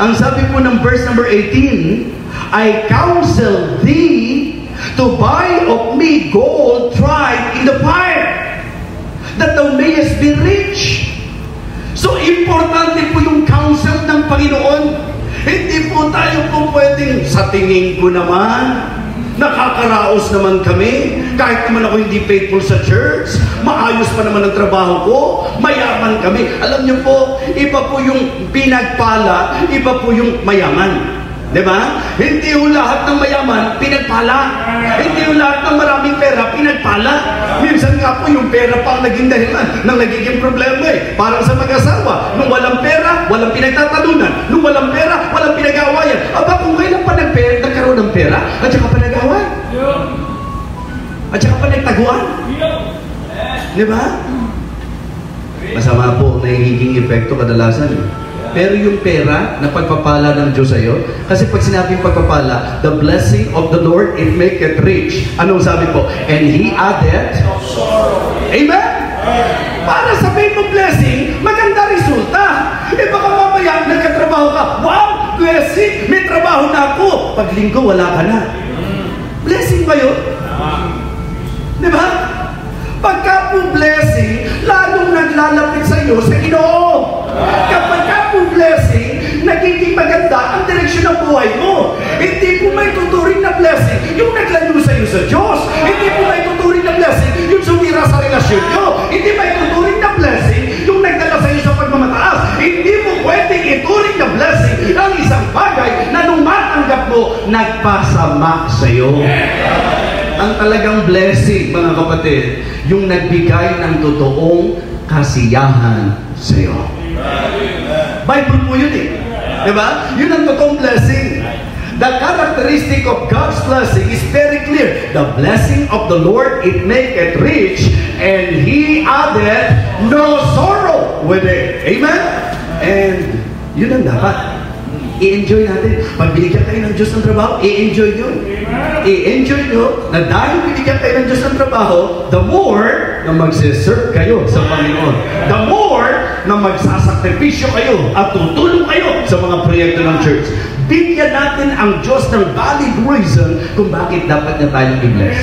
Ang sabi po ng verse number 18, I counsel thee to buy of me gold tried in the fire, that thou mayest be rich. So, importante po yung counsel ng Panginoon. Hindi po tayo po pwedeng, sa tingin ko naman, nakakaraos naman kami, kahit naman ako hindi faithful sa church, maayos pa naman ang trabaho ko, mayaman kami. Alam niyo po, iba po yung pinagpala, iba po yung mayaman. Diba? Hindi yung lahat ng mayaman, pinagpala. Hindi yung lahat ng maraming pera, pinagpala. Minsan nga po yung pera pa ang naging dahilan ng nagiging problema eh. Parang sa mag-asawa, nung walang pera, walang pinagtatalunan. Nung walang pera, walang pinag-aawayan. Aba, kung kailan pa nagkaroon ng pera, at saka pa nag-away. At saka pa nagtaguan. Diba? Masama po na nagiging epekto kadalasan eh. Pero yung pera na pagpapala ng Diyos sa'yo, kasi pag sinabing pagpapala, the blessing of the Lord, it maketh rich. Anong sabi po? And He added Amen? Para sabihin mo blessing, maganda resulta. Eh baka mamaya, nagkatrabaho ka, wow, blessing, may trabaho na ako. Pag linggo, wala ka na. Blessing ba yun? Diba? Pagka po blessing, lalong naglalapit sa iyo sa Ginoo. Kapag ka po blessing, nagiging maganda ang direksyon ng buhay mo. Hindi po may tuturing na blessing yung naglayo sa iyo sa Diyos. Hindi po may tuturing na blessing yung sumira sa relasyon nyo. Hindi may tuturing na blessing yung nagdala sa iyo sa pagmamataas. Hindi mo pwedeng ituring na blessing ang isang bagay na nung matanggap mo, nagpasama sa iyo. Ang talagang blessing, mga kapatid, yung nagbigay ng totoong kasiyahan sa iyo. Bible po yun eh. Diba? Yun ang totoong blessing. The characteristic of God's blessing is very clear. The blessing of the Lord, it maketh rich, and He added no sorrow with it. Amen? And yun ang dapat. I-enjoy natin. Pag binigyan kayo ng Diyos ng trabaho, i-enjoy nyo. I-enjoy nyo na dahil binigyan kayo ng Diyos ng trabaho, the more na magsiserve kayo sa Panginoon. The more na magsasakripisyo kayo at tutulong kayo sa mga proyekto ng church. Bigyan natin ang Diyos ng valid reason kung bakit dapat na tayong i-bless.